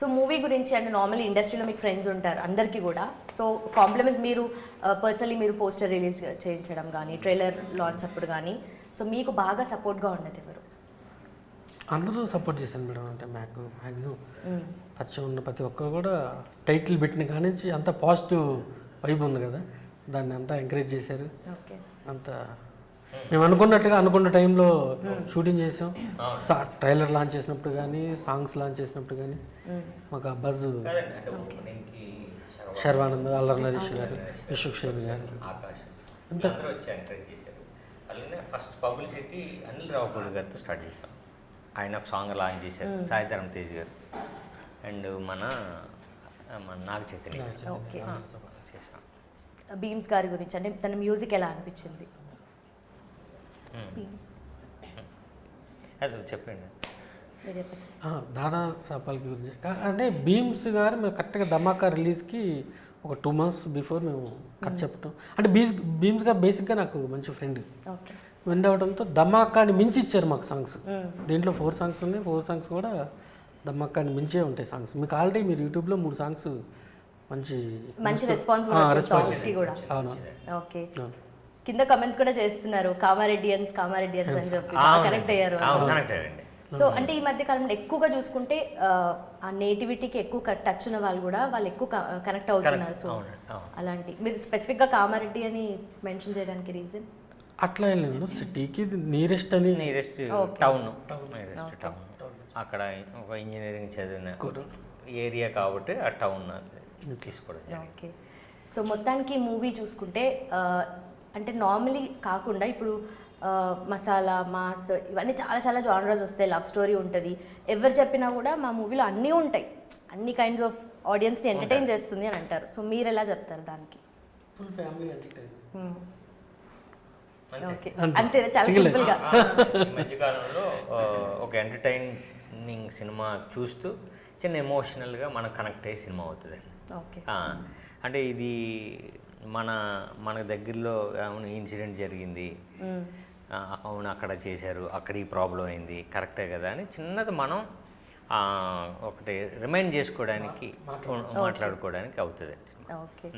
So movie గురించి అంటే normally ఇండస్ట్రీలో మీకు ఫ్రెండ్స్ ఉంటారు అందరికీ కూడా. సో కాంప్లిమెంట్స్ మీరు పర్సనలీ మీరు పోస్టర్ రిలీజ్ చేయించడం కానీ ట్రైలర్ లాంచ్ అప్పుడు కానీ సో మీకు బాగా సపోర్ట్గా ఉన్నది ఎవరు? అందరూ సపోర్ట్ చేశాను మేడం. అంటే మ్యాక్సిమం పరిచయం ఉన్న ప్రతి ఒక్కరు కూడా టైటిల్ పెట్టిన కాడి నుంచి అంత పాజిటివ్ వైబ్ ఉంది కదా, దాన్ని అంతా ఎంకరేజ్ చేశారు. ఓకే, అంత మేము అనుకున్నట్టుగా అనుకున్న టైంలో షూటింగ్ చేసాం. ట్రైలర్ లాంచ్ చేసినప్పుడు కానీ సాంగ్స్ లాంచ్ చేసినప్పుడు కానీ మాకు ఆ బజ్ శర్వానంద్, అల్లరి నరేష్ గారు, విశ్వక్షేమి గారు అంతా వచ్చి ఎంకరేజ్ చేశారు. అలానే ఫస్ట్ పబ్లిసిటీ అనిల్ రావుపూడి గారితో స్టార్ట్ చేసాం. ఆయన ఒక సాంగ్ లాంచ్ చేశారు, సాయిధరం తేజ్ గారు అండ్ మన నాగ చైతన్య ఓకే. చేసాం. బీమ్స్ గారి గురించి అంటే తన మ్యూజిక్ ఎలా అనిపించింది? బీమ్స్ అది చెప్పండి. మీరు చెప్పండి. దాదా సాపాల్కి గురించి అంటే భీమ్స్ గారు మేము కరెక్ట్గా ధమాకా రిలీజ్కి ఒక 2 months బిఫోర్ మేము కథ చెప్పటం. అంటే భీమ్స్ గారు బేసిక్గా నాకు మంచి ఫ్రెండ్. ఓకే, విండ్ అవడంతో ధమాకాని మించి ఇచ్చారు మాకు సాంగ్స్. దీంట్లో 4 songs ఉన్నాయి. 4 songs కూడా ధమాకాని మించే ఉంటాయి సాంగ్స్. మీకు ఆల్రెడీ మీరు యూట్యూబ్లో 3 songs మంచి రెస్పాన్స్ కూడా. అవును. ఓకే, కింద కమెంట్స్ కూడా చేస్తున్నారు కామారెడ్డియన్స్ అని చెప్పి కనెక్ట్ అయ్యారు. కనెక్ట్ అయ్యారండి. సో అంటే ఈ మధ్య కాలంలో ఎక్కువగా చూసుకుంటే ఆ నేటివిటీకి ఎక్కువ టచ్ ఉన్న వాళ్ళు కూడా వాళ్ళు ఎక్కువ కనెక్ట్ అవుతున్నారు. సో అలాంటి మీరు స్పెసిఫిక్గా కామారెడ్డి అని మెన్షన్ చేయడానికి రీజన్? అట్లా ఏం లేదు, సిటీకి నియరెస్ట్ అని. నియరెస్ట్ టౌన్ అక్కడ ఒక ఇంజనీరింగ్ చదివిన ఏరియా కాబట్టి ఆ టౌన్ తీసుకోవడం. ఓకే, సో మొత్తానికి మూవీ చూసుకుంటే అంటే నార్మలీ కాకుండా ఇప్పుడు మసాలా మాస్ ఇవన్నీ చాలా చాలా జానరాస్ వస్తాయి. లవ్ స్టోరీ ఉంటుంది. ఎవరు చెప్పినా కూడా మా మూవీలో అన్నీ ఉంటాయి, అన్ని కైండ్స్ ఆఫ్ ఆడియన్స్ని ఎంటర్టైన్ చేస్తుంది అని అంటారు. సో మీరు ఎలా చెప్తారు దానికి? Full family entertain. ఓకే, అంతే, చాలా సింపుల్గా. ఈ మధ్యకాలంలో ఒక ఎంటర్టైనింగ్ సినిమా చూస్తూ చిన్న ఎమోషనల్గా మనకు కనెక్ట్ అయ్యే సినిమా అవుతుంది. ఓకే, అంటే ఇది మన దగ్గరలో అవును ఇన్సిడెంట్ జరిగింది, అవును అక్కడ చేశారు, అక్కడ ఈ ప్రాబ్లం అయింది, కరెక్టే కదా అని చిన్నది మనం ఒకటి రిమైండ్ చేసుకోవడానికి మాట్లాడుకోవడానికి అవుతుంది. ఓకే.